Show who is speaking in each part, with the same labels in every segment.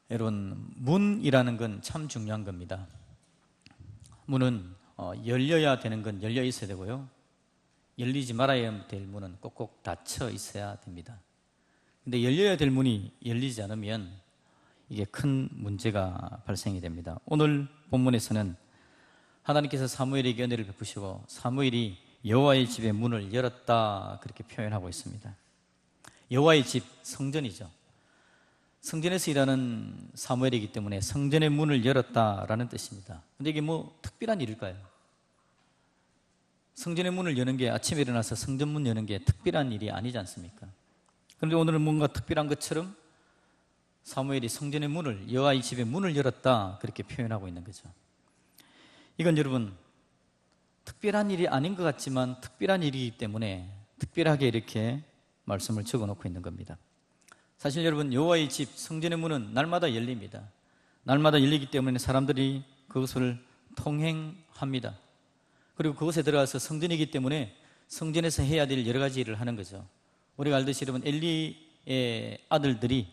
Speaker 1: 여러분, 문이라는 건 참 중요한 겁니다. 문은 열려야 되는 건 열려 있어야 되고요, 열리지 말아야 될 문은 꼭꼭 닫혀 있어야 됩니다. 근데 열려야 될 문이 열리지 않으면 이게 큰 문제가 발생이 됩니다. 오늘 본문에서는 하나님께서 사무엘에게 은혜를 베푸시고 사무엘이 여호와의 집의 문을 열었다, 그렇게 표현하고 있습니다. 여호와의 집, 성전이죠. 성전에서 일하는 사무엘이기 때문에 성전의 문을 열었다라는 뜻입니다. 근데 이게 뭐 특별한 일일까요? 성전의 문을 여는 게, 아침에 일어나서 성전 문 여는 게 특별한 일이 아니지 않습니까? 그런데 오늘은 뭔가 특별한 것처럼 사무엘이 성전의 문을, 여호와의 집의 문을 열었다, 그렇게 표현하고 있는 거죠. 이건 여러분 특별한 일이 아닌 것 같지만 특별한 일이기 때문에 특별하게 이렇게 말씀을 적어놓고 있는 겁니다. 사실 여러분, 여호와의 집, 성전의 문은 날마다 열립니다. 날마다 열리기 때문에 사람들이 그것을 통행합니다. 그리고 그곳에 들어가서 성전이기 때문에 성전에서 해야 될 여러 가지 일을 하는 거죠. 우리가 알듯이 여러분, 엘리의 아들들이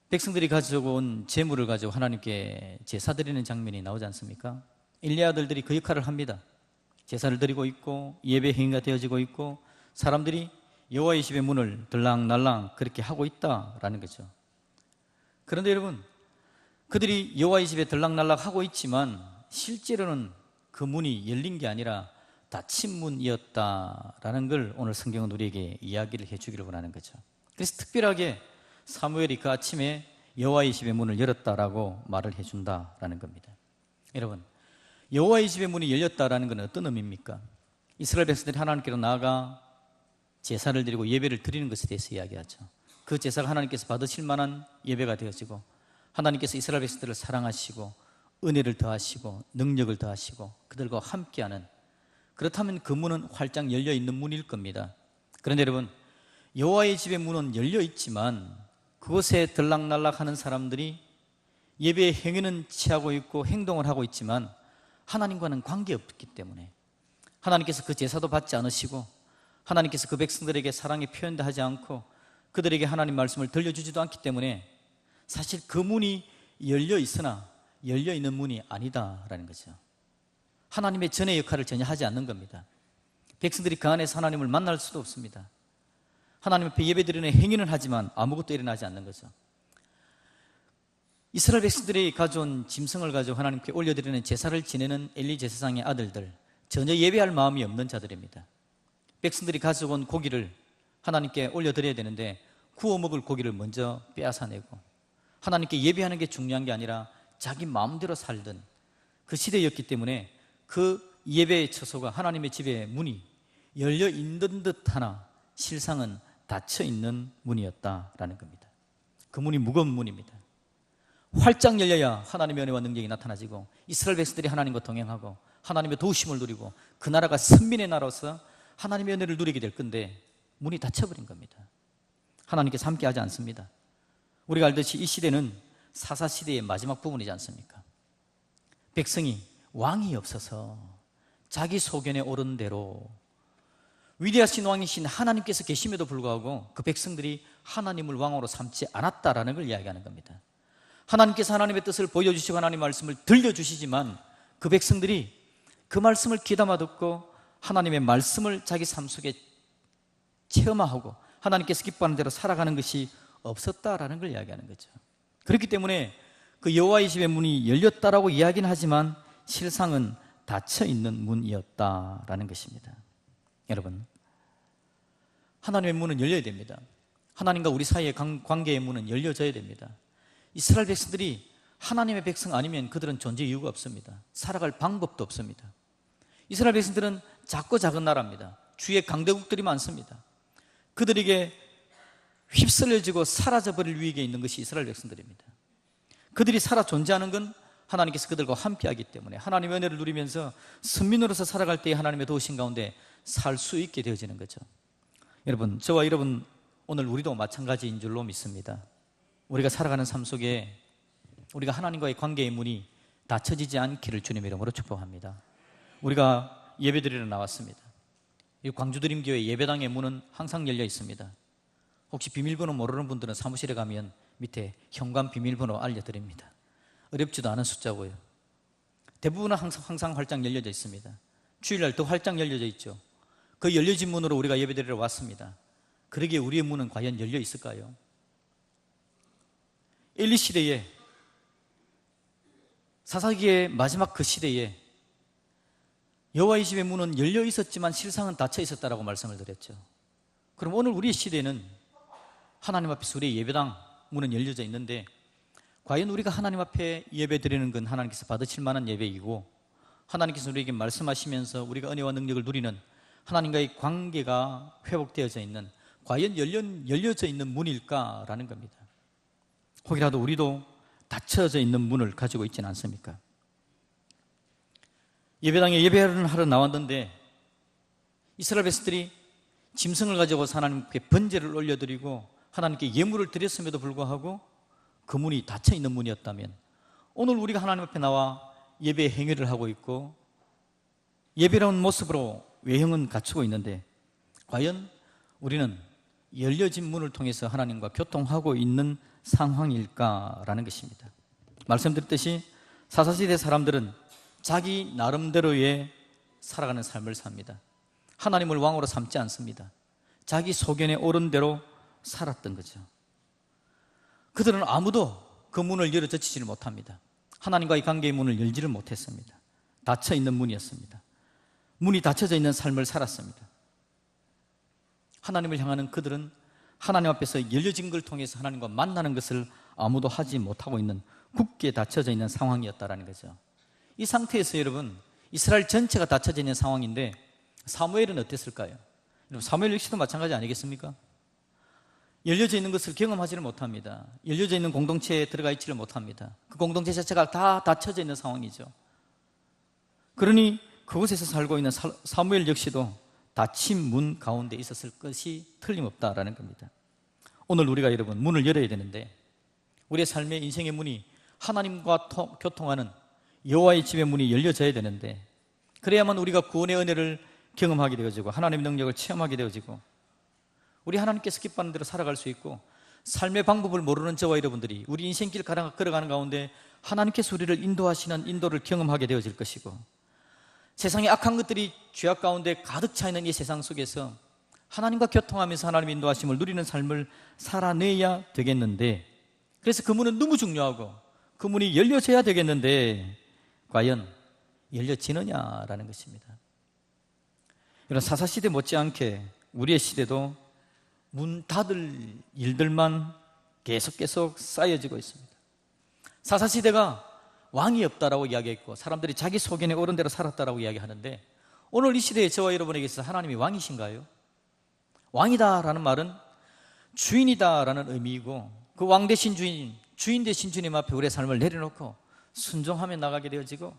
Speaker 1: 백성들이 가져온 제물을 가지고 하나님께 제사 드리는 장면이 나오지 않습니까? 엘리 아들들이 그 역할을 합니다. 제사를 드리고 있고 예배 행위가 되어지고 있고 사람들이 여호와의 집의 문을 들락날락 그렇게 하고 있다라는 거죠. 그런데 여러분, 그들이 여호와의 집에 들락날락 하고 있지만 실제로는 그 문이 열린 게 아니라 닫힌 문이었다라는 걸 오늘 성경은 우리에게 이야기를 해주기를 원하는 거죠. 그래서 특별하게 사무엘이 그 아침에 여호와의 집의 문을 열었다라고 말을 해준다라는 겁니다. 여러분, 여호와의 집의 문이 열렸다라는 건 어떤 의미입니까? 이스라엘 백성들이 하나님께로 나아가 제사를 드리고 예배를 드리는 것에 대해서 이야기하죠. 그 제사가 하나님께서 받으실 만한 예배가 되어지고 하나님께서 이스라엘 백성들을 사랑하시고 은혜를 더하시고 능력을 더하시고 그들과 함께하는, 그렇다면 그 문은 활짝 열려있는 문일 겁니다. 그런데 여러분, 여호와의 집의 문은 열려있지만 그곳에 들락날락하는 사람들이 예배의 행위는 취하고 있고 행동을 하고 있지만 하나님과는 관계없기 때문에 하나님께서 그 제사도 받지 않으시고 하나님께서 그 백성들에게 사랑의 표현도 하지 않고 그들에게 하나님 말씀을 들려주지도 않기 때문에 사실 그 문이 열려있으나 열려있는 문이 아니다라는 거죠. 하나님의 전의 역할을 전혀 하지 않는 겁니다. 백성들이 그 안에서 하나님을 만날 수도 없습니다. 하나님 앞에 예배드리는 행위는 하지만 아무것도 일어나지 않는 거죠. 이스라엘 백성들이 가져온 짐승을 가지고 하나님께 올려드리는 제사를 지내는 엘리 제사장의 아들들, 전혀 예배할 마음이 없는 자들입니다. 백성들이 가져온 고기를 하나님께 올려드려야 되는데 구워 먹을 고기를 먼저 빼앗아내고 하나님께 예배하는 게 중요한 게 아니라 자기 마음대로 살던 그 시대였기 때문에 그 예배의 처소가 하나님의 집의 문이 열려 있는 듯 하나 실상은 닫혀 있는 문이었다라는 겁니다. 그 문이 무거운 문입니다. 활짝 열려야 하나님의 은혜와 능력이 나타나지고 이스라엘 백성들이 하나님과 동행하고 하나님의 도우심을 누리고 그 나라가 선민의 나라로서 하나님의 은혜를 누리게 될 건데 문이 닫혀버린 겁니다. 하나님께서 함께하지 않습니다. 우리가 알듯이 이 시대는 사사시대의 마지막 부분이지 않습니까? 백성이 왕이 없어서 자기 소견에 오른 대로 위대하신 왕이신 하나님께서 계심에도 불구하고 그 백성들이 하나님을 왕으로 삼지 않았다라는 걸 이야기하는 겁니다. 하나님께서 하나님의 뜻을 보여주시고 하나님의 말씀을 들려주시지만 그 백성들이 그 말씀을 귀담아 듣고 하나님의 말씀을 자기 삶 속에 체험하고 하나님께서 기뻐하는 대로 살아가는 것이 없었다라는 걸 이야기하는 거죠. 그렇기 때문에 그 여호와의 집의 문이 열렸다라고 이야기는 하지만 실상은 닫혀 있는 문이었다라는 것입니다. 여러분, 하나님의 문은 열려야 됩니다. 하나님과 우리 사이의 관계의 문은 열려져야 됩니다. 이스라엘 백성들이 하나님의 백성 아니면 그들은 존재 이유가 없습니다. 살아갈 방법도 없습니다. 이스라엘 백성들은 작고 작은 나라입니다. 주위에 강대국들이 많습니다. 그들에게 휩쓸려지고 사라져버릴 위기에 있는 것이 이스라엘 백성들입니다. 그들이 살아 존재하는 건 하나님께서 그들과 함께하기 때문에 하나님의 은혜를 누리면서 선민으로서 살아갈 때에 하나님의 도우심 가운데 살 수 있게 되어지는 거죠. 여러분, 저와 여러분 오늘 우리도 마찬가지인 줄로 믿습니다. 우리가 살아가는 삶 속에 우리가 하나님과의 관계의 문이 닫혀지지 않기를 주님의 이름으로 축복합니다. 우리가 예배드리러 나왔습니다. 이 광주드림교회 예배당의 문은 항상 열려 있습니다. 혹시 비밀번호 모르는 분들은 사무실에 가면 밑에 현관 비밀번호 알려드립니다. 어렵지도 않은 숫자고요. 대부분은 항상 활짝 열려져 있습니다. 주일날 더 활짝 열려져 있죠. 그 열려진 문으로 우리가 예배드리러 왔습니다. 그러기에 우리의 문은 과연 열려 있을까요? 엘리 시대에, 사사기의 마지막 그 시대에 여호와의 집의 문은 열려 있었지만 실상은 닫혀 있었다라고 말씀을 드렸죠. 그럼 오늘 우리의 시대는 하나님 앞에서 우리의 예배당 문은 열려져 있는데 과연 우리가 하나님 앞에 예배 드리는 건 하나님께서 받으실 만한 예배이고 하나님께서 우리에게 말씀하시면서 우리가 은혜와 능력을 누리는 하나님과의 관계가 회복되어져 있는 과연 열려져 있는 문일까라는 겁니다. 혹이라도 우리도 닫혀져 있는 문을 가지고 있지는 않습니까? 예배당에 예배를 하러 나왔는데 이스라엘 백성들이 짐승을 가지고 하나님께 번제를 올려드리고 하나님께 예물을 드렸음에도 불구하고 그 문이 닫혀있는 문이었다면 오늘 우리가 하나님 앞에 나와 예배 행위를 하고 있고 예배라는 모습으로 외형은 갖추고 있는데 과연 우리는 열려진 문을 통해서 하나님과 교통하고 있는 상황일까라는 것입니다. 말씀드렸듯이 사사시대 사람들은 자기 나름대로의 살아가는 삶을 삽니다. 하나님을 왕으로 삼지 않습니다. 자기 소견에 옳은 대로 살았던 거죠. 그들은 아무도 그 문을 열어 젖히지를 못합니다. 하나님과의 관계의 문을 열지를 못했습니다. 닫혀있는 문이었습니다. 문이 닫혀져 있는 삶을 살았습니다. 하나님을 향하는 그들은 하나님 앞에서 열려진 걸 통해서 하나님과 만나는 것을 아무도 하지 못하고 있는 굳게 닫혀져 있는 상황이었다는 거죠. 이 상태에서 여러분 이스라엘 전체가 닫혀져 있는 상황인데 사무엘은 어땠을까요? 사무엘 역시도 마찬가지 아니겠습니까? 열려져 있는 것을 경험하지를 못합니다. 열려져 있는 공동체에 들어가 있지를 못합니다. 그 공동체 자체가 다 닫혀져 있는 상황이죠. 그러니 그곳에서 살고 있는 사무엘 역시도 닫힌 문 가운데 있었을 것이 틀림없다라는 겁니다. 오늘 우리가 여러분 문을 열어야 되는데 우리의 삶의 인생의 문이 하나님과 교통하는 여호와의 집의 문이 열려져야 되는데 그래야만 우리가 구원의 은혜를 경험하게 되어지고 하나님의 능력을 체험하게 되어지고 우리 하나님께서 기뻐하는 대로 살아갈 수 있고 삶의 방법을 모르는 저와 여러분들이 우리 인생길 걸어가는 가운데 하나님께서 우리를 인도하시는 인도를 경험하게 되어질 것이고 세상의 악한 것들이 죄악 가운데 가득 차 있는 이 세상 속에서 하나님과 교통하면서 하나님의 인도하심을 누리는 삶을 살아내야 되겠는데 그래서 그 문은 너무 중요하고 그 문이 열려져야 되겠는데 과연 열려지느냐라는 것입니다. 이런 사사시대 못지않게 우리의 시대도 문 닫을 일들만 계속 쌓여지고 있습니다. 사사시대가 왕이 없다라고 이야기했고 사람들이 자기 소견에 옳은 대로 살았다라고 이야기하는데 오늘 이 시대에 저와 여러분에게 있어서 하나님이 왕이신가요? 왕이다라는 말은 주인이다라는 의미이고 그 왕 대신 주인 대신 주님 앞에 우리의 삶을 내려놓고 순종하며 나가게 되어지고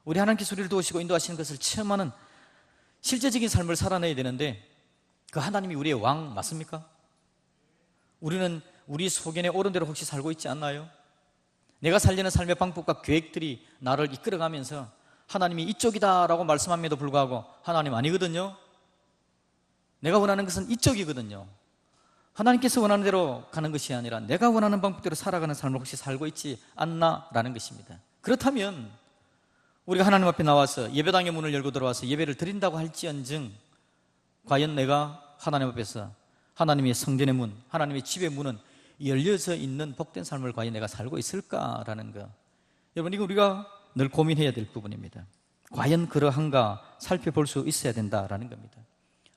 Speaker 1: 우리 하나님께서 우리를 도우시고 인도하시는 것을 체험하는 실제적인 삶을 살아내야 되는데 그 하나님이 우리의 왕 맞습니까? 우리는 우리 소견에 옳은 대로 혹시 살고 있지 않나요? 내가 살려는 삶의 방법과 계획들이 나를 이끌어가면서 하나님이 이쪽이다라고 말씀함에도 불구하고 하나님 아니거든요. 내가 원하는 것은 이쪽이거든요. 하나님께서 원하는 대로 가는 것이 아니라 내가 원하는 방법대로 살아가는 삶을 혹시 살고 있지 않나라는 것입니다. 그렇다면 우리가 하나님 앞에 나와서 예배당의 문을 열고 들어와서 예배를 드린다고 할지언정 과연 내가 하나님 앞에서 하나님의 성전의 문, 하나님의 집의 문은 열려져 있는 복된 삶을 과연 내가 살고 있을까라는 거 여러분 이거 우리가 늘 고민해야 될 부분입니다. 과연 그러한가 살펴볼 수 있어야 된다라는 겁니다.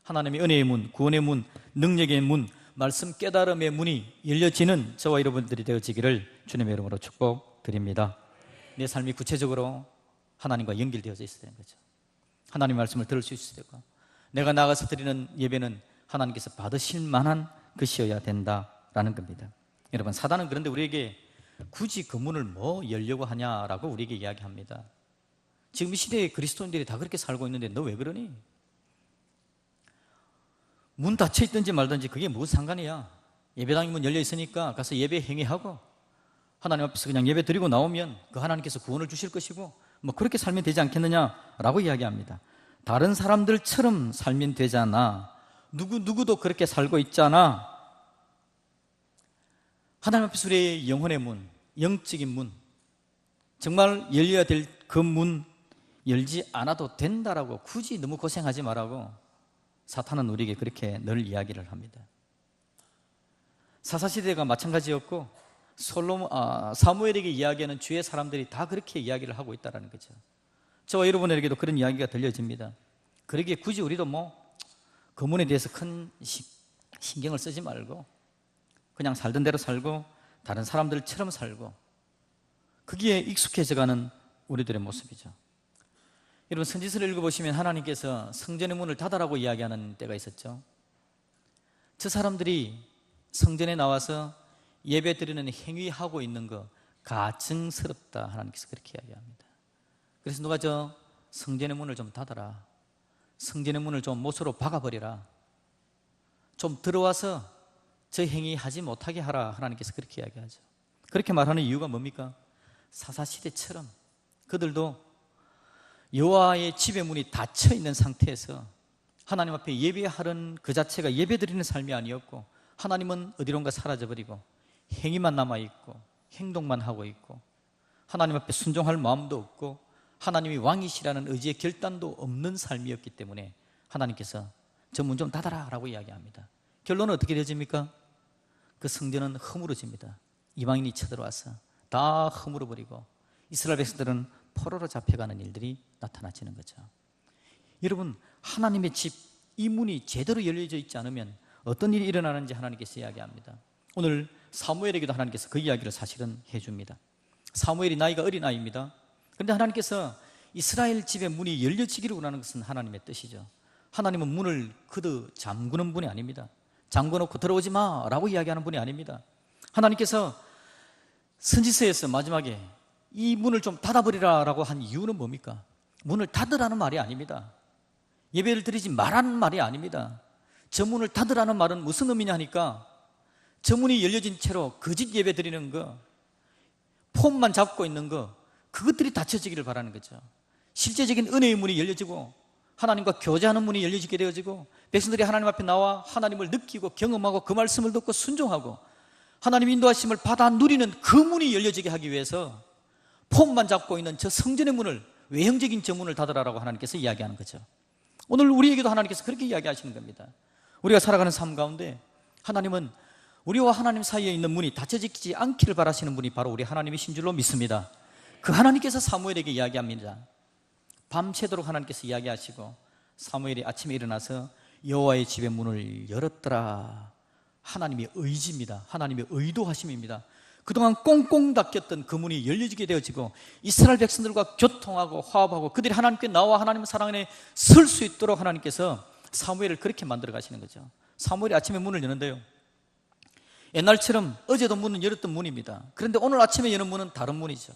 Speaker 1: 하나님의 은혜의 문, 구원의 문, 능력의 문, 말씀 깨달음의 문이 열려지는 저와 여러분들이 되어지기를 주님의 이름으로 축복드립니다. 내 삶이 구체적으로 하나님과 연결되어져 있어야 되는 거죠. 하나님의 말씀을 들을 수 있어야 되고 내가 나가서 드리는 예배는 하나님께서 받으실 만한 것이어야 된다라는 겁니다. 여러분 사단은 그런데 우리에게 굳이 그 문을 뭐 열려고 하냐라고 우리에게 이야기합니다. 지금 이 시대에 그리스도인들이 다 그렇게 살고 있는데 너 왜 그러니? 문 닫혀 있든지 말든지 그게 무슨 상관이야. 예배당이 문 열려 있으니까 가서 예배 행위하고 하나님 앞에서 그냥 예배 드리고 나오면 그 하나님께서 구원을 주실 것이고 뭐 그렇게 살면 되지 않겠느냐라고 이야기합니다. 다른 사람들처럼 살면 되잖아. 누구도 그렇게 살고 있잖아. 하나님 앞에서 우리의 영혼의 문, 영적인 문, 정말 열려야 될 그 문 열지 않아도 된다라고 굳이 너무 고생하지 말라고 사탄은 우리에게 그렇게 늘 이야기를 합니다. 사사시대가 마찬가지였고 사무엘에게 이야기하는 주의 사람들이 다 그렇게 이야기를 하고 있다는 거죠. 저와 여러분에게도 그런 이야기가 들려집니다. 그러기에 굳이 우리도 그 문에 대해서 큰 신경을 쓰지 말고 그냥 살던 대로 살고 다른 사람들처럼 살고 거기에 익숙해져가는 우리들의 모습이죠. 여러분, 선지서를 읽어보시면 하나님께서 성전의 문을 닫아라고 이야기하는 때가 있었죠. 저 사람들이 성전에 나와서 예배 드리는 행위하고 있는 거 가증스럽다, 하나님께서 그렇게 이야기합니다. 그래서 누가 저 성전의 문을 좀 닫아라, 성전의 문을 좀 못으로 박아버리라, 좀 들어와서 저 행위 하지 못하게 하라, 하나님께서 그렇게 이야기하죠. 그렇게 말하는 이유가 뭡니까? 사사시대처럼 그들도 여호와의 집의 문이 닫혀 있는 상태에서 하나님 앞에 예배하는 그 자체가 예배드리는 삶이 아니었고, 하나님은 어디론가 사라져버리고 행위만 남아있고 행동만 하고 있고 하나님 앞에 순종할 마음도 없고 하나님이 왕이시라는 의지의 결단도 없는 삶이었기 때문에 하나님께서 저 문 좀 닫아라 라고 이야기합니다. 결론은 어떻게 되어집니까? 그 성전은 허물어집니다. 이방인이 쳐들어와서 다 허물어버리고 이스라엘 백성들은 포로로 잡혀가는 일들이 나타나지는 거죠. 여러분, 하나님의 집, 이 문이 제대로 열려져 있지 않으면 어떤 일이 일어나는지 하나님께서 이야기합니다. 오늘 사무엘에게도 하나님께서 그 이야기를 사실은 해줍니다. 사무엘이 나이가 어린아이입니다. 그런데 하나님께서 이스라엘 집의 문이 열려지기를 원하는 것은 하나님의 뜻이죠. 하나님은 문을 그드 잠그는 분이 아닙니다. 잠궈놓고 들어오지 마라고 이야기하는 분이 아닙니다. 하나님께서 선지서에서 마지막에 이 문을 좀 닫아버리라라고 한 이유는 뭡니까? 문을 닫으라는 말이 아닙니다. 예배를 드리지 말라는 말이 아닙니다. 저 문을 닫으라는 말은 무슨 의미냐 하니까 저 문이 열려진 채로 거짓 예배 드리는 거, 폼만 잡고 있는 거, 그것들이 닫혀지기를 바라는 거죠. 실제적인 은혜의 문이 열려지고 하나님과 교제하는 문이 열려지게 되어지고 백성들이 하나님 앞에 나와 하나님을 느끼고 경험하고 그 말씀을 듣고 순종하고 하나님 인도하심을 받아 누리는 그 문이 열려지게 하기 위해서 폼만 잡고 있는 저 성전의 문을, 외형적인 저 문을 닫으라라고 하나님께서 이야기하는 거죠. 오늘 우리에게도 하나님께서 그렇게 이야기하시는 겁니다. 우리가 살아가는 삶 가운데 하나님은 우리와 하나님 사이에 있는 문이 닫혀지지 않기를 바라시는 분이 바로 우리 하나님이신 줄로 믿습니다. 그 하나님께서 사무엘에게 이야기합니다. 밤새도록 하나님께서 이야기하시고 사무엘이 아침에 일어나서 여호와의 집의 문을 열었더라. 하나님의 의지입니다. 하나님의 의도하심입니다. 그동안 꽁꽁 닫혔던 그 문이 열려지게 되어지고 이스라엘 백성들과 교통하고 화합하고 그들이 하나님께 나와 하나님의 사랑 안에 설 수 있도록 하나님께서 사무엘을 그렇게 만들어 가시는 거죠. 사무엘이 아침에 문을 여는데요, 옛날처럼 어제도 문은 열었던 문입니다. 그런데 오늘 아침에 여는 문은 다른 문이죠.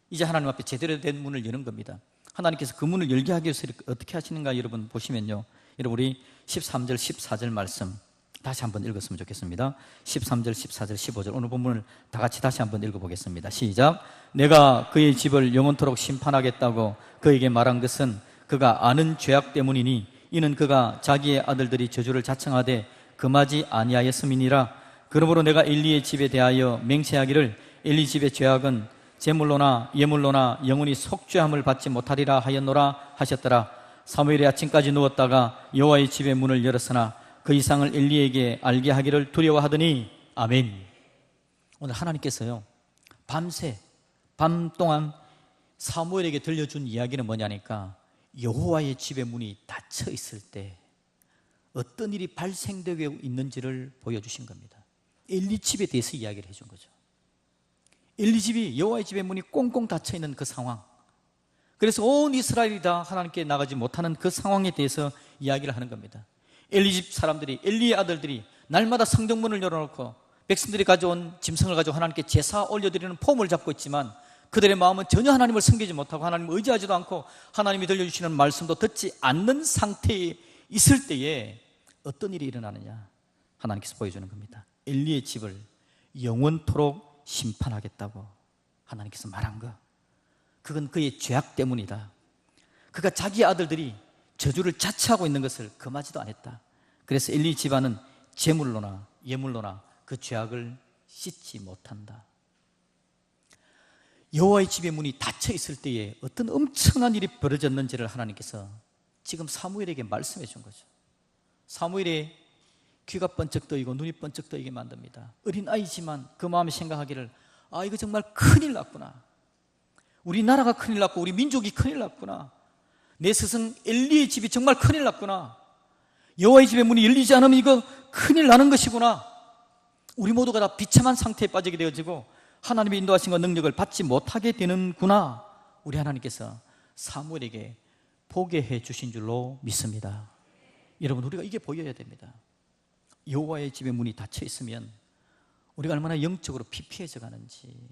Speaker 1: 이제 하나님 앞에 제대로 된 문을 여는 겁니다. 하나님께서 그 문을 열게 하기 위해서 어떻게 하시는가 여러분 보시면요, 여러분 우리 13절 14절 말씀 다시 한번 읽었으면 좋겠습니다. 13절 14절 15절 오늘 본문을 다 같이 다시 한번 읽어보겠습니다. 시작. 내가 그의 집을 영원토록 심판하겠다고 그에게 말한 것은 그가 아는 죄악 때문이니 이는 그가 자기의 아들들이 저주를 자청하되 금하지 아니하였음이니라. 그러므로 내가 엘리의 집에 대하여 맹세하기를 엘리 집의 죄악은 제물로나 예물로나 영원히 속죄함을 받지 못하리라 하였노라 하셨더라. 사무엘이 아침까지 누웠다가 여호와의 집의 문을 열었으나 그 이상을 엘리에게 알게 하기를 두려워하더니. 아멘. 오늘 하나님께서요, 밤 동안 사무엘에게 들려준 이야기는 뭐냐니까 여호와의 집의 문이 닫혀 있을 때 어떤 일이 발생되고 있는지를 보여주신 겁니다. 엘리 집에 대해서 이야기를 해준 거죠. 엘리 집이, 여호와의 집의 문이 꽁꽁 닫혀 있는 그 상황, 그래서 온 이스라엘이 다 하나님께 나가지 못하는 그 상황에 대해서 이야기를 하는 겁니다. 엘리 집 사람들이, 엘리의 아들들이 날마다 성전문을 열어놓고 백성들이 가져온 짐승을 가지고 하나님께 제사 올려드리는 폼을 잡고 있지만 그들의 마음은 전혀 하나님을 섬기지 못하고 하나님을 의지하지도 않고 하나님이 들려주시는 말씀도 듣지 않는 상태에 있을 때에 어떤 일이 일어나느냐, 하나님께서 보여주는 겁니다. 엘리의 집을 영원토록 심판하겠다고 하나님께서 말한 거, 그건 그의 죄악 때문이다. 그가 자기 아들들이 저주를 자처하고 있는 것을 금하지도 않았다. 그래서 엘리 집안은 제물로나 예물로나 그 죄악을 씻지 못한다. 여호와의 집의 문이 닫혀 있을 때에 어떤 엄청난 일이 벌어졌는지를 하나님께서 지금 사무엘에게 말씀해 준 거죠. 사무엘의 귀가 번쩍 뜨이고 눈이 번쩍 뜨이게 만듭니다. 어린아이지만 그 마음에 생각하기를, 이거 정말 큰일 났구나. 우리나라가 큰일 났고 우리 민족이 큰일 났구나. 내 스승 엘리의 집이 정말 큰일 났구나. 여호와의 집의 문이 열리지 않으면 이거 큰일 나는 것이구나. 우리 모두가 다 비참한 상태에 빠지게 되어지고 하나님의 인도하심과 능력을 받지 못하게 되는구나. 우리 하나님께서 사무엘에게 보게 해 주신 줄로 믿습니다. 여러분, 우리가 이게 보여야 됩니다. 여호와의 집의 문이 닫혀 있으면 우리가 얼마나 영적으로 피폐해져 가는지.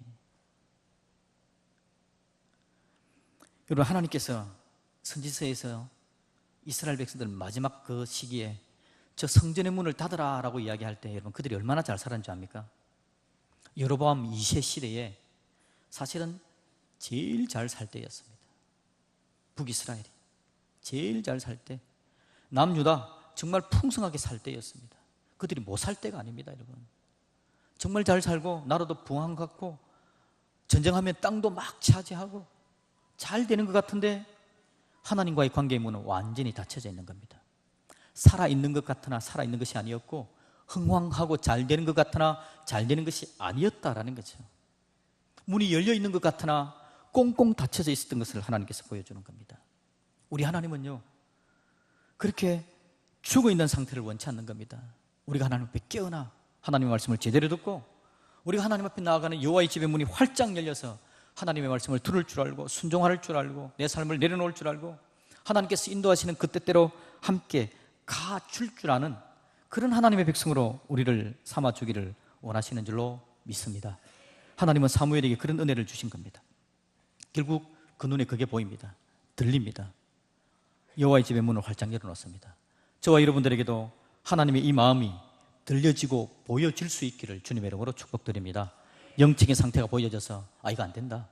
Speaker 1: 여러분, 하나님께서 선지서에서 이스라엘 백성들 마지막 그 시기에 저 성전의 문을 닫으라 라고 이야기할 때 여러분, 그들이 얼마나 잘 살았는지 압니까? 여로보암 2세 시대에 사실은 제일 잘 살 때였습니다. 북이스라엘이 제일 잘 살 때, 남유다 정말 풍성하게 살 때였습니다. 그들이 못 살 때가 아닙니다. 여러분, 정말 잘 살고 나라도 부흥 같고 전쟁하면 땅도 막 차지하고 잘 되는 것 같은데 하나님과의 관계의 문은 완전히 닫혀져 있는 겁니다. 살아있는 것 같으나 살아있는 것이 아니었고, 흥황하고 잘 되는 것 같으나 잘 되는 것이 아니었다라는 거죠. 문이 열려 있는 것 같으나 꽁꽁 닫혀져 있었던 것을 하나님께서 보여주는 겁니다. 우리 하나님은요, 그렇게 죽어 있는 상태를 원치 않는 겁니다. 우리가 하나님 앞에 깨어나 하나님의 말씀을 제대로 듣고 우리가 하나님 앞에 나아가는 여호와의 집의 문이 활짝 열려서 하나님의 말씀을 들을 줄 알고 순종할 줄 알고 내 삶을 내려놓을 줄 알고 하나님께서 인도하시는 그 뜻대로 함께 가줄 줄 아는 그런 하나님의 백성으로 우리를 삼아주기를 원하시는 줄로 믿습니다. 하나님은 사무엘에게 그런 은혜를 주신 겁니다. 결국 그 눈에 그게 보입니다. 들립니다. 여호와의 집의 문을 활짝 열어놓습니다. 저와 여러분들에게도 하나님의 이 마음이 들려지고 보여질 수 있기를 주님의 이름으로 축복드립니다. 영적인 상태가 보여져서 이거 안 된다,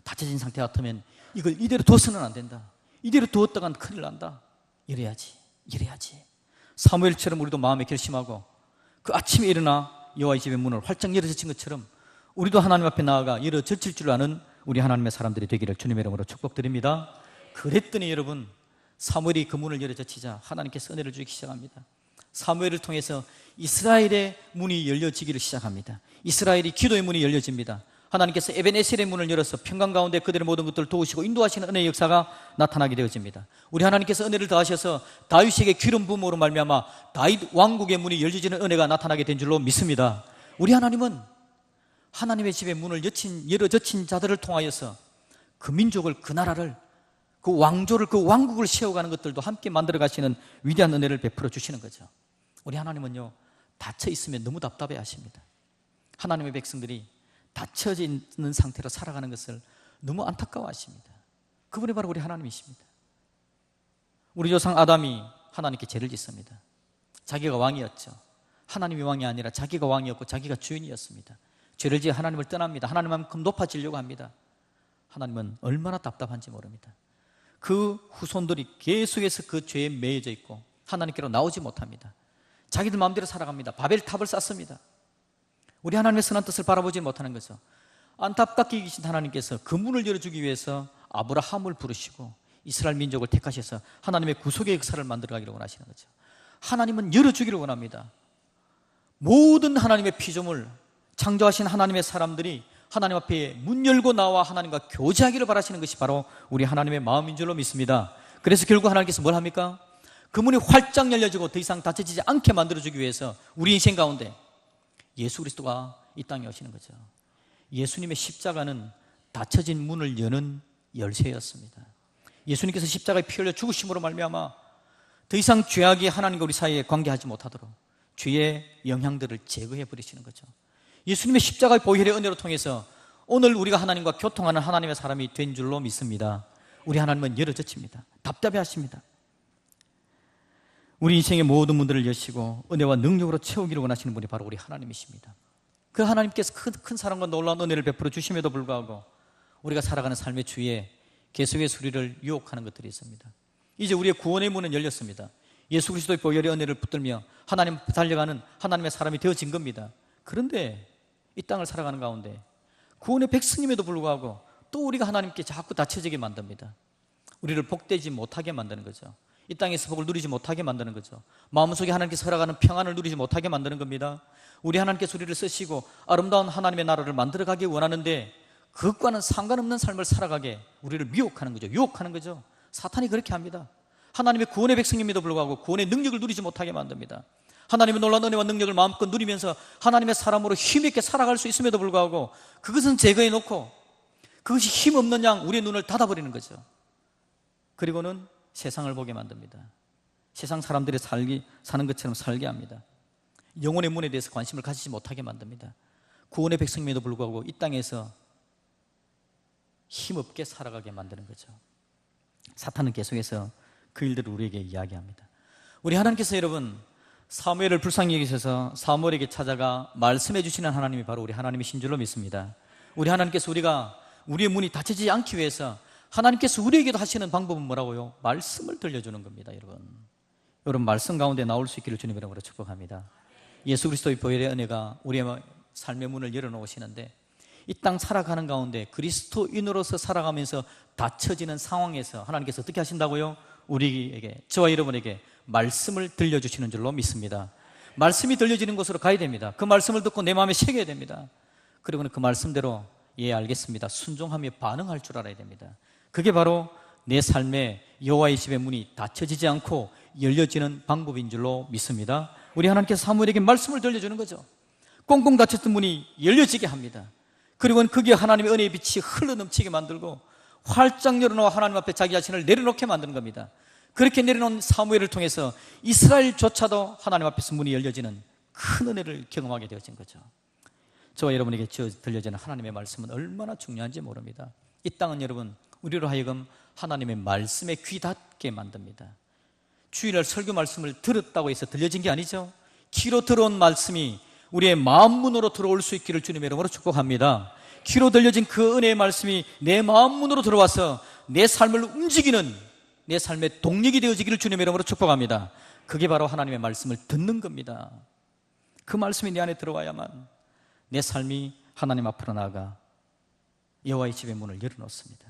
Speaker 1: 닫혀진 상태 같으면 이걸 이대로 둬서는 안 된다, 이대로 두었다간 큰일 난다, 이래야지 사무엘처럼 우리도 마음에 결심하고 그 아침에 일어나 여호와의 집의 문을 활짝 열어젖힌 것처럼 우리도 하나님 앞에 나아가 열어젖힐 줄 아는 우리 하나님의 사람들이 되기를 주님의 이름으로 축복드립니다. 그랬더니 여러분, 사무엘이 그 문을 열어젖히자 하나님께서 은혜를 주기 시작합니다. 사무엘을 통해서 이스라엘의 문이 열려지기를 시작합니다. 이스라엘이 기도의 문이 열려집니다. 하나님께서 에벤에셀의 문을 열어서 평강 가운데 그들의 모든 것들을 도우시고 인도하시는 은혜의 역사가 나타나게 되어집니다. 우리 하나님께서 은혜를 더하셔서 다윗에게 기름 부음으로 말미암아 다윗 왕국의 문이 열려지는 은혜가 나타나게 된 줄로 믿습니다. 우리 하나님은 하나님의 집의 문을 열어젖힌 자들을 통하여서 그 민족을, 그 나라를, 그 왕조를, 그 왕국을 세워가는 것들도 함께 만들어 가시는 위대한 은혜를 베풀어 주시는 거죠. 우리 하나님은요, 닫혀 있으면 너무 답답해 하십니다. 하나님의 백성들이 닫혀져 있는 상태로 살아가는 것을 너무 안타까워 하십니다. 그분이 바로 우리 하나님이십니다. 우리 조상 아담이 하나님께 죄를 짓습니다. 자기가 왕이었죠. 하나님이 왕이 아니라 자기가 왕이었고 자기가 주인이었습니다. 죄를 지어 하나님을 떠납니다. 하나님만큼 높아지려고 합니다. 하나님은 얼마나 답답한지 모릅니다. 그 후손들이 계속해서 그 죄에 매여져 있고 하나님께로 나오지 못합니다. 자기들 마음대로 살아갑니다. 바벨탑을 쌓습니다. 우리 하나님의 선한 뜻을 바라보지 못하는 거죠. 안타깝게 계신 하나님께서 그 문을 열어주기 위해서 아브라함을 부르시고 이스라엘 민족을 택하셔서 하나님의 구속의 역사를 만들어가기를 원하시는 거죠. 하나님은 열어주기를 원합니다. 모든 하나님의 피조물, 창조하신 하나님의 사람들이 하나님 앞에 문 열고 나와 하나님과 교제하기를 바라시는 것이 바로 우리 하나님의 마음인 줄로 믿습니다. 그래서 결국 하나님께서 뭘 합니까? 그 문이 활짝 열려지고 더 이상 닫혀지지 않게 만들어주기 위해서 우리 인생 가운데 예수 그리스도가 이 땅에 오시는 거죠. 예수님의 십자가는 닫혀진 문을 여는 열쇠였습니다. 예수님께서 십자가에 피 흘려 죽으심으로 말미암아 더 이상 죄악이 하나님과 우리 사이에 관계하지 못하도록 죄의 영향들을 제거해 버리시는 거죠. 예수님의 십자가의 보혈의 은혜로 통해서 오늘 우리가 하나님과 교통하는 하나님의 사람이 된 줄로 믿습니다. 우리 하나님은 열어젖힙니다. 답답해 하십니다. 우리 인생의 모든 문들을 여시고 은혜와 능력으로 채우기를 원하시는 분이 바로 우리 하나님이십니다. 그 하나님께서 큰 사랑과 놀라운 은혜를 베풀어 주심에도 불구하고 우리가 살아가는 삶의 주위에 계속해서 우리를 유혹하는 것들이 있습니다. 이제 우리의 구원의 문은 열렸습니다. 예수 그리스도의 보혈의 은혜를 붙들며 하나님 앞에 달려가는 하나님의 사람이 되어진 겁니다. 그런데 이 땅을 살아가는 가운데 구원의 백성임에도 불구하고 또 우리가 하나님께 자꾸 닫혀지게 만듭니다. 우리를 복되지 못하게 만드는 거죠. 이 땅에서 복을 누리지 못하게 만드는 거죠. 마음속에 하나님께서 허락하는 평안을 누리지 못하게 만드는 겁니다. 우리 하나님께서 우리를 쓰시고 아름다운 하나님의 나라를 만들어가기 원하는데 그것과는 상관없는 삶을 살아가게 우리를 미혹하는 거죠. 유혹하는 거죠. 사탄이 그렇게 합니다. 하나님의 구원의 백성임에도 불구하고 구원의 능력을 누리지 못하게 만듭니다. 하나님의 놀라운 은혜와 능력을 마음껏 누리면서 하나님의 사람으로 힘있게 살아갈 수 있음에도 불구하고 그것은 제거해 놓고 그것이 힘없는 양 우리의 눈을 닫아버리는 거죠. 그리고는 세상을 보게 만듭니다. 세상 사람들이 사는 것처럼 살게 합니다. 영혼의 문에 대해서 관심을 가지지 못하게 만듭니다. 구원의 백성임에도 불구하고 이 땅에서 힘없게 살아가게 만드는 거죠. 사탄은 계속해서 그 일들을 우리에게 이야기합니다. 우리 하나님께서 여러분 사무엘을 불쌍히 여기셔서 사무엘에게 찾아가 말씀해 주시는 하나님이 바로 우리 하나님이신 줄로 믿습니다. 우리 하나님께서 우리가 우리의 문이 닫혀지지 않기 위해서 하나님께서 우리에게도 하시는 방법은 뭐라고요? 말씀을 들려주는 겁니다. 여러분 말씀 가운데 나올 수 있기를 주님의 이름으로 축복합니다. 예수 그리스도의 보혈의 은혜가 우리의 삶의 문을 열어놓으시는데 이 땅 살아가는 가운데 그리스도인으로서 살아가면서 닫혀지는 상황에서 하나님께서 어떻게 하신다고요? 우리에게, 저와 여러분에게 말씀을 들려주시는 줄로 믿습니다. 말씀이 들려지는 곳으로 가야 됩니다. 그 말씀을 듣고 내 마음에 새겨야 됩니다. 그리고는 그 말씀대로 예 알겠습니다 순종하며 반응할 줄 알아야 됩니다. 그게 바로 내 삶의 여호와의 집의 문이 닫혀지지 않고 열려지는 방법인 줄로 믿습니다. 우리 하나님께서 사무엘에게 말씀을 들려주는 거죠. 꽁꽁 닫혔던 문이 열려지게 합니다. 그리고는 거기에 하나님의 은혜의 빛이 흘러넘치게 만들고 활짝 열어놓아 하나님 앞에 자기 자신을 내려놓게 만드는 겁니다. 그렇게 내려놓은 사무엘을 통해서 이스라엘조차도 하나님 앞에서 문이 열려지는 큰 은혜를 경험하게 되어진 거죠. 저와 여러분에게 들려지는 하나님의 말씀은 얼마나 중요한지 모릅니다. 이 땅은 여러분 우리로 하여금 하나님의 말씀에 귀 닫게 만듭니다. 주일날 설교 말씀을 들었다고 해서 들려진 게 아니죠. 귀로 들어온 말씀이 우리의 마음 문으로 들어올 수 있기를 주님의 이름으로 축복합니다. 귀로 들려진 그 은혜의 말씀이 내 마음 문으로 들어와서 내 삶을 움직이는 내 삶의 동력이 되어지기를 주님의 이름으로 축복합니다. 그게 바로 하나님의 말씀을 듣는 겁니다. 그 말씀이 내 안에 들어와야만 내 삶이 하나님 앞으로 나아가 여호와의 집의 문을 열어놓습니다.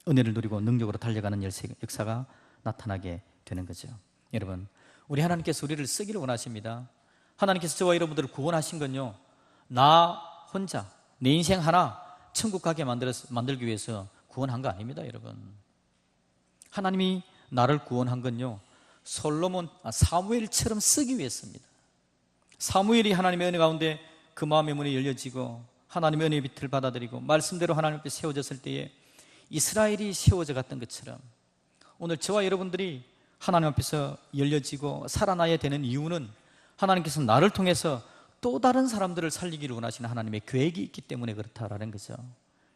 Speaker 1: 은혜를 누리고 능력으로 달려가는 역사가 나타나게 되는 거죠. 여러분 우리 하나님께서 우리를 쓰기를 원하십니다. 하나님께서 저와 여러분들을 구원하신 건요 나 혼자 내 인생 하나 천국 가게 만들기 위해서 구원한 거 아닙니다. 여러분 하나님이 나를 구원한 건요 사무엘처럼 쓰기 위해서입니다. 사무엘이 하나님의 은혜 가운데 그 마음의 문이 열려지고 하나님의 은혜의 빛을 받아들이고 말씀대로 하나님 앞에 세워졌을 때에 이스라엘이 세워져 갔던 것처럼 오늘 저와 여러분들이 하나님 앞에서 열려지고 살아나야 되는 이유는 하나님께서 나를 통해서 또 다른 사람들을 살리기를 원하시는 하나님의 계획이 있기 때문에 그렇다라는 거죠.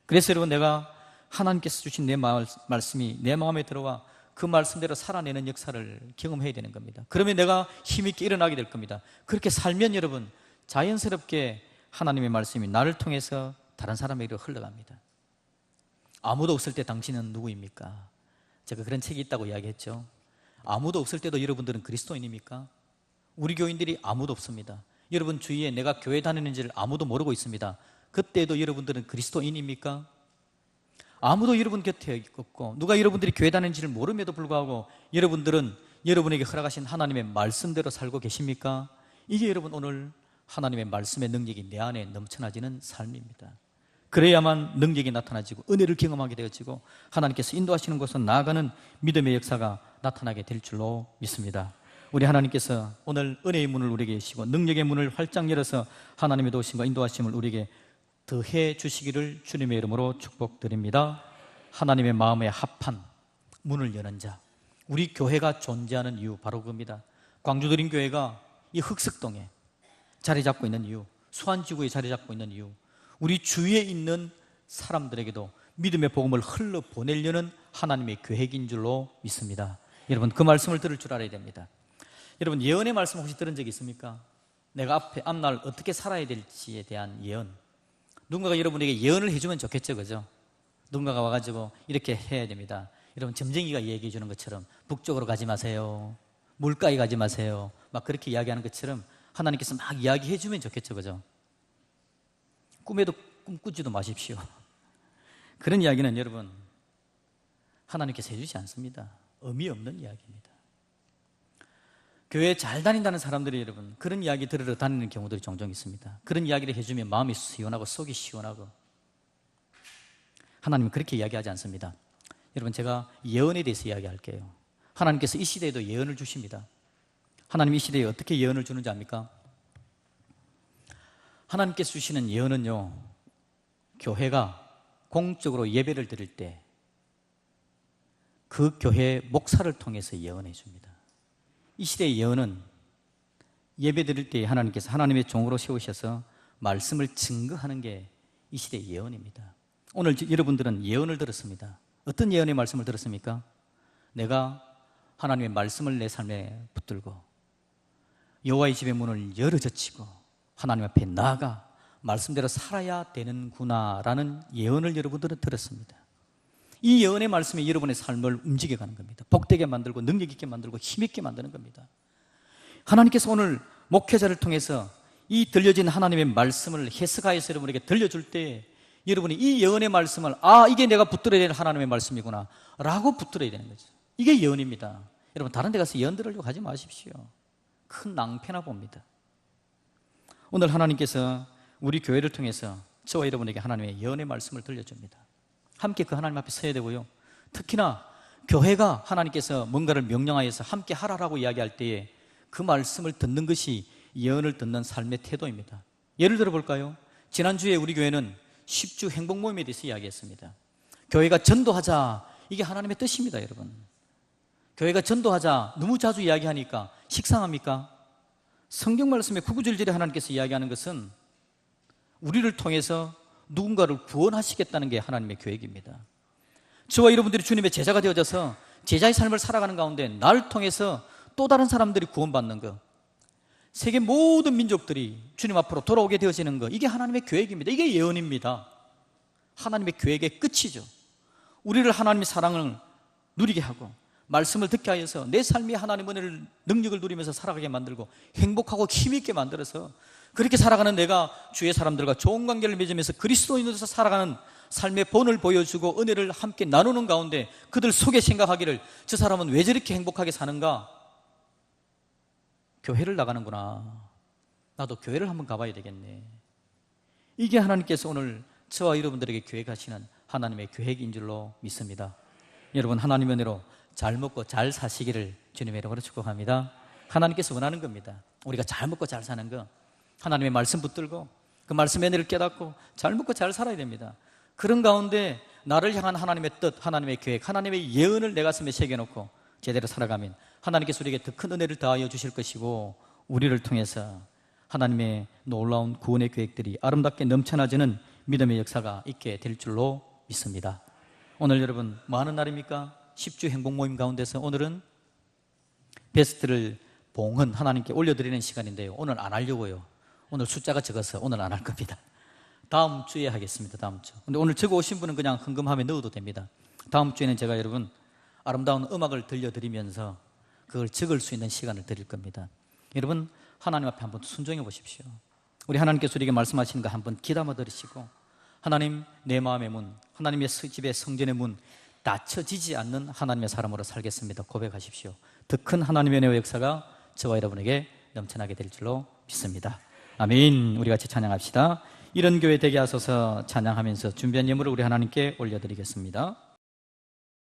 Speaker 1: 그래서 여러분 내가 하나님께서 주신 내 말씀이 내 마음에 들어와 그 말씀대로 살아내는 역사를 경험해야 되는 겁니다. 그러면 내가 힘있게 일어나게 될 겁니다. 그렇게 살면 여러분 자연스럽게 하나님의 말씀이 나를 통해서 다른 사람에게로 흘러갑니다. 아무도 없을 때 당신은 누구입니까? 제가 그런 책이 있다고 이야기했죠. 아무도 없을 때도 여러분들은 그리스도인입니까? 우리 교인들이 아무도 없습니다. 여러분 주위에 내가 교회 다니는지를 아무도 모르고 있습니다. 그때도 여러분들은 그리스도인입니까? 아무도 여러분 곁에 없고 누가 여러분들이 교회 다니는지를 모름에도 불구하고 여러분들은 여러분에게 허락하신 하나님의 말씀대로 살고 계십니까? 이게 여러분 오늘 하나님의 말씀의 능력이 내 안에 넘쳐나지는 삶입니다. 그래야만 능력이 나타나지고 은혜를 경험하게 되어지고 하나님께서 인도하시는 곳으로 나아가는 믿음의 역사가 나타나게 될 줄로 믿습니다. 우리 하나님께서 오늘 은혜의 문을 우리에게 여시고 능력의 문을 활짝 열어서 하나님의 도우심과 인도하심을 우리에게 더해 주시기를 주님의 이름으로 축복드립니다. 하나님의 마음에 합한 문을 여는 자, 우리 교회가 존재하는 이유 바로 그겁니다. 광주드림교회가 이 흑석동에 자리 잡고 있는 이유, 수안지구에 자리 잡고 있는 이유, 우리 주위에 있는 사람들에게도 믿음의 복음을 흘러보내려는 하나님의 계획인 줄로 믿습니다. 여러분 그 말씀을 들을 줄 알아야 됩니다. 여러분 예언의 말씀 혹시 들은 적 있습니까? 내가 앞날 어떻게 살아야 될지에 대한 예언. 누군가가 여러분에게 예언을 해주면 좋겠죠, 그죠? 누군가가 와가지고 이렇게 해야 됩니다. 여러분 점쟁이가 얘기해 주는 것처럼 북쪽으로 가지 마세요, 물가에 가지 마세요, 막 그렇게 이야기하는 것처럼 하나님께서 막 이야기해 주면 좋겠죠, 그죠? 꿈에도 꿈꾸지도 마십시오. 그런 이야기는 여러분 하나님께서 해주지 않습니다. 의미 없는 이야기입니다. 교회 잘 다닌다는 사람들이 여러분 그런 이야기 들으러 다니는 경우들이 종종 있습니다. 그런 이야기를 해주면 마음이 시원하고 속이 시원하고, 하나님은 그렇게 이야기하지 않습니다. 여러분 제가 예언에 대해서 이야기할게요. 하나님께서 이 시대에도 예언을 주십니다. 하나님 이 시대에 어떻게 예언을 주는지 압니까? 하나님께서 주시는 예언은요, 교회가 공적으로 예배를 드릴 때 그 교회 목사를 통해서 예언해 줍니다. 이 시대의 예언은 예배 드릴 때 하나님께서 하나님의 종으로 세우셔서 말씀을 증거하는 게 이 시대의 예언입니다. 오늘 여러분들은 예언을 들었습니다. 어떤 예언의 말씀을 들었습니까? 내가 하나님의 말씀을 내 삶에 붙들고 여호와의 집의 문을 열어젖히고 하나님 앞에 나아가 말씀대로 살아야 되는구나 라는 예언을 여러분들은 들었습니다. 이 예언의 말씀이 여러분의 삶을 움직여가는 겁니다. 복되게 만들고 능력 있게 만들고 힘 있게 만드는 겁니다. 하나님께서 오늘 목회자를 통해서 이 들려진 하나님의 말씀을 해석하여서 여러분에게 들려줄 때 여러분이 이 예언의 말씀을 이게 내가 붙들어야 될 하나님의 말씀이구나 라고 붙들어야 되는 거죠. 이게 예언입니다. 여러분 다른 데 가서 예언 들으려고 하지 마십시오. 큰 낭패나 봅니다. 오늘 하나님께서 우리 교회를 통해서 저와 여러분에게 하나님의 예언의 말씀을 들려줍니다. 함께 그 하나님 앞에 서야 되고요, 특히나 교회가 하나님께서 뭔가를 명령하여서 함께 하라라고 이야기할 때에 그 말씀을 듣는 것이 예언을 듣는 삶의 태도입니다. 예를 들어 볼까요? 지난주에 우리 교회는 10주 행복 모임에 대해서 이야기했습니다. 교회가 전도하자, 이게 하나님의 뜻입니다. 여러분 교회가 전도하자 너무 자주 이야기하니까 식상합니까? 성경 말씀에 구구절절히 하나님께서 이야기하는 것은 우리를 통해서 누군가를 구원하시겠다는 게 하나님의 계획입니다. 저와 여러분들이 주님의 제자가 되어져서 제자의 삶을 살아가는 가운데 나를 통해서 또 다른 사람들이 구원받는 것, 세계 모든 민족들이 주님 앞으로 돌아오게 되어지는 것, 이게 하나님의 계획입니다. 이게 예언입니다. 하나님의 계획의 끝이죠. 우리를 하나님의 사랑을 누리게 하고 말씀을 듣게 하여서 내 삶이 하나님의 은혜를, 능력을 누리면서 살아가게 만들고 행복하고 힘있게 만들어서 그렇게 살아가는 내가 주의 사람들과 좋은 관계를 맺으면서 그리스도인으로서 살아가는 삶의 본을 보여주고 은혜를 함께 나누는 가운데 그들 속에 생각하기를, 저 사람은 왜 저렇게 행복하게 사는가? 교회를 나가는구나. 나도 교회를 한번 가봐야 되겠네. 이게 하나님께서 오늘 저와 여러분들에게 계획하시는 하나님의 계획인 줄로 믿습니다. 여러분 하나님의 은혜로 잘 먹고 잘 사시기를 주님의 이름으로 축복합니다. 하나님께서 원하는 겁니다. 우리가 잘 먹고 잘 사는 거, 하나님의 말씀 붙들고 그 말씀의 은혜를 깨닫고 잘 먹고 잘 살아야 됩니다. 그런 가운데 나를 향한 하나님의 뜻, 하나님의 계획, 하나님의 예언을 내 가슴에 새겨놓고 제대로 살아가면 하나님께서 우리에게 더 큰 은혜를 더하여 주실 것이고, 우리를 통해서 하나님의 놀라운 구원의 계획들이 아름답게 넘쳐나지는 믿음의 역사가 있게 될 줄로 믿습니다. 오늘 여러분 뭐 하는 날입니까? 10주 행복 모임 가운데서 오늘은 베스트를 봉헌 하나님께 올려드리는 시간인데요, 오늘 안 하려고요. 오늘 숫자가 적어서 오늘 안 할 겁니다. 다음 주에 하겠습니다. 다음 주. 근데 오늘 적어 오신 분은 그냥 헌금함에 넣어도 됩니다. 다음 주에는 제가 여러분 아름다운 음악을 들려드리면서 그걸 적을 수 있는 시간을 드릴 겁니다. 여러분 하나님 앞에 한번 순종해 보십시오. 우리 하나님께서 우리에게 말씀하시는 거 한번 귀담아 들으시고, 하나님 내 마음의 문, 하나님의 집의 성전의 문 닫혀지지 않는 하나님의 사람으로 살겠습니다. 고백하십시오. 더 큰 하나님의 은혜와 역사가 저와 여러분에게 넘쳐나게 될 줄로 믿습니다. 아멘. 우리 같이 찬양합시다. 이런 교회 되게 하소서 찬양하면서 준비한 예물을 우리 하나님께 올려드리겠습니다.